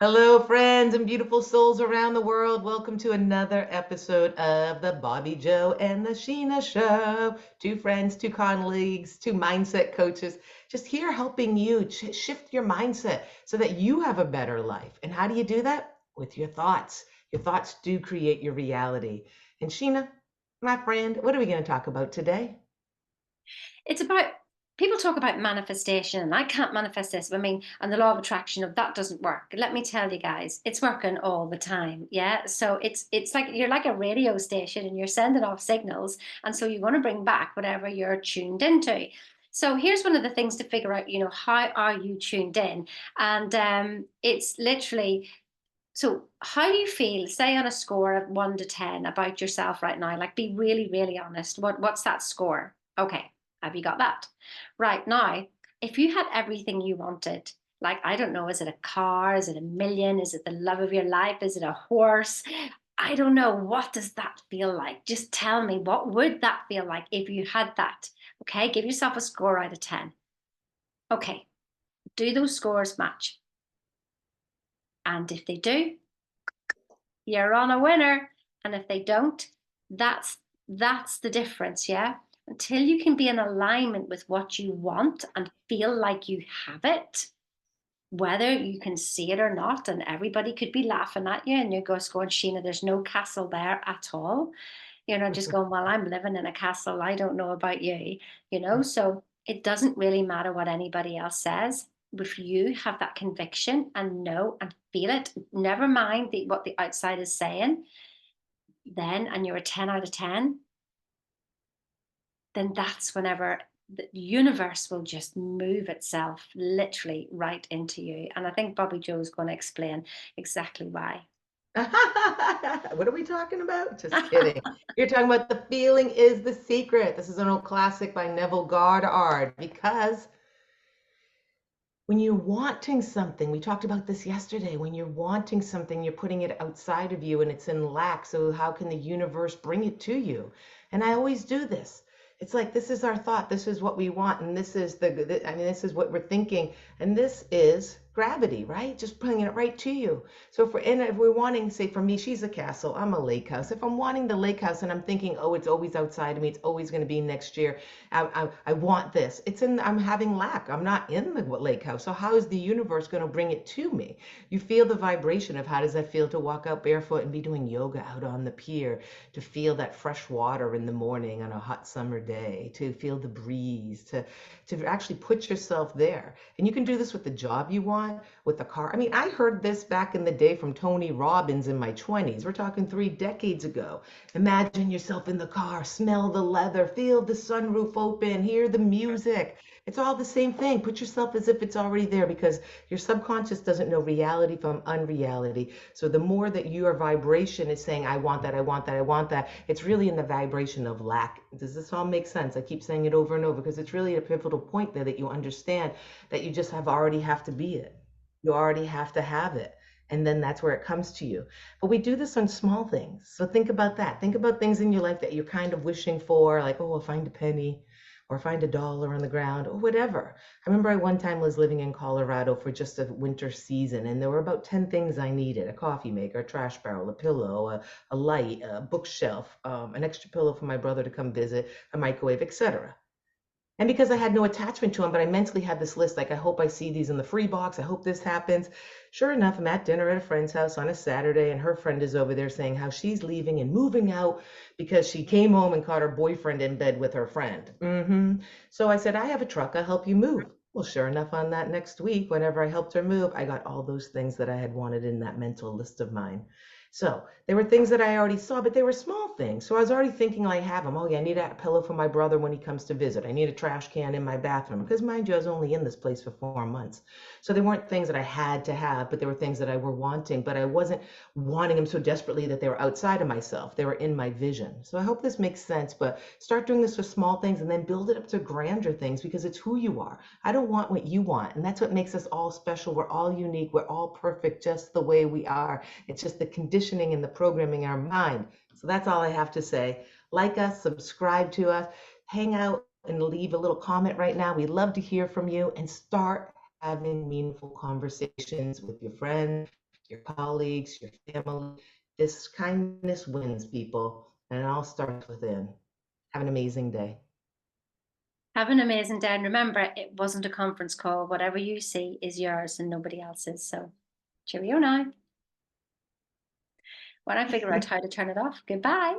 Hello, friends and beautiful souls around the world. Welcome to another episode of the Bobbi Jo and the Sheena Show. Two friends, two colleagues, two mindset coaches, just here helping you shift your mindset so that you have a better life. And how do you do that? With your thoughts. Your thoughts do create your reality. And Sheena, my friend, what are we going to talk about today? It's about people talk about manifestation, and I can't manifest this. I mean, and the law of attraction of that doesn't work. Let me tell you guys, it's working all the time. Yeah. So it's like you're like a radio station and you're sending off signals. And so you want to bring back whatever you're tuned into. So here's one of the things to figure out, how are you tuned in? And it's literally so how do you feel, say on a score of 1 to 10 about yourself right now? Like be really, really honest. What's that score? Okay, have you got that? Right now, if you had everything you wanted, like I don't know, is it a car? Is it a million? Is it the love of your life? Is it a horse? I don't know. What does that feel like? Just tell me, what would that feel like if you had that? Okay, give yourself a score out of 10. Okay, do those scores match? And if they do, you're on a winner. And if they don't, that's the difference, yeah? Until you can be in alignment with what you want and feel like you have it, whether you can see it or not, and everybody could be laughing at you and you're just going, Sheena, there's no castle there at all. Just going, well, I'm living in a castle. I don't know about you. So it doesn't really matter what anybody else says. If you have that conviction and know and feel it, never mind what the outside is saying, then, and you're a 10 out of 10, then that's whenever the universe will just move itself literally right into you. And I think Bobbi Jo's going to explain exactly why. What are we talking about? Just kidding. You're talking about the feeling is the secret. This is an old classic by Neville Goddard because when you're wanting something, we talked about this yesterday. When you're wanting something, you're putting it outside of you and it's in lack. So, how can the universe bring it to you? And I always do this. It's like this is our thought, this is what we want, and this is this is what we're thinking, and this is gravity, right? Just bringing it right to you. So if we're wanting, say for me, she's a castle, I'm a lake house. If I'm wanting the lake house and I'm thinking, oh, it's always outside of me, it's always going to be next year, I want this. I'm having lack. I'm not in the lake house. So how is the universe going to bring it to me? You feel the vibration of how does that feel to walk out barefoot and be doing yoga out on the pier, to feel that fresh water in the morning on a hot summer day, to feel the breeze, to actually put yourself there. And you can do this with the job you want, with the car. I mean, I heard this back in the day from Tony Robbins in my 20s. We're talking 3 decades ago. Imagine yourself in the car, smell the leather, feel the sunroof open, hear the music. It's all the same thing. Put yourself as if it's already there because your subconscious doesn't know reality from unreality. So the more that your vibration is saying, I want that, I want that, I want that, it's really in the vibration of lack. Does this all make sense? I keep saying it over and over because it's really a pivotal point there that you understand that you just have to be it. You already have to have it. And then that's where it comes to you. But we do this on small things. So think about that. Think about things in your life that you're kind of wishing for, like, oh, I'll find a penny or find a dollar on the ground or whatever. I remember I one time was living in Colorado for just a winter season, and there were about 10 things I needed: a coffee maker, a trash barrel, a pillow, a light, a bookshelf, an extra pillow for my brother to come visit, a microwave, etc. And because I had no attachment to them, but I mentally had this list, like, I hope I see these in the free box. I hope this happens. Sure enough, I'm at dinner at a friend's house on a Saturday, and her friend is over there saying how she's leaving and moving out because she came home and caught her boyfriend in bed with her friend. So I said, I have a truck. I'll help you move. Well, sure enough, on that next week, whenever I helped her move, I got all those things that I had wanted in that mental list of mine. So there were things that I already saw, but they were small things. So I was already thinking I have them. Oh yeah, I need a pillow for my brother when he comes to visit. I need a trash can in my bathroom because mind you, I was only in this place for 4 months. So they weren't things that I had to have, but they were things that I were wanting, but I wasn't wanting them so desperately that they were outside of myself. They were in my vision. So I hope this makes sense, but start doing this with small things and then build it up to grander things because it's who you are. I don't want what you want. And that's what makes us all special. We're all unique. We're all perfect just the way we are. It's just the conditioning and the programming in our mind. So that's all I have to say. Like us, subscribe to us, hang out and leave a little comment right now. We love to hear from you and start having meaningful conversations with your friends, your colleagues, your family. This kindness wins, people, and it all starts within. Have an amazing day. Have an amazing day. And remember, it wasn't a conference call. Whatever you see is yours and nobody else's. So cheerio now. When I figure out how to turn it off, goodbye.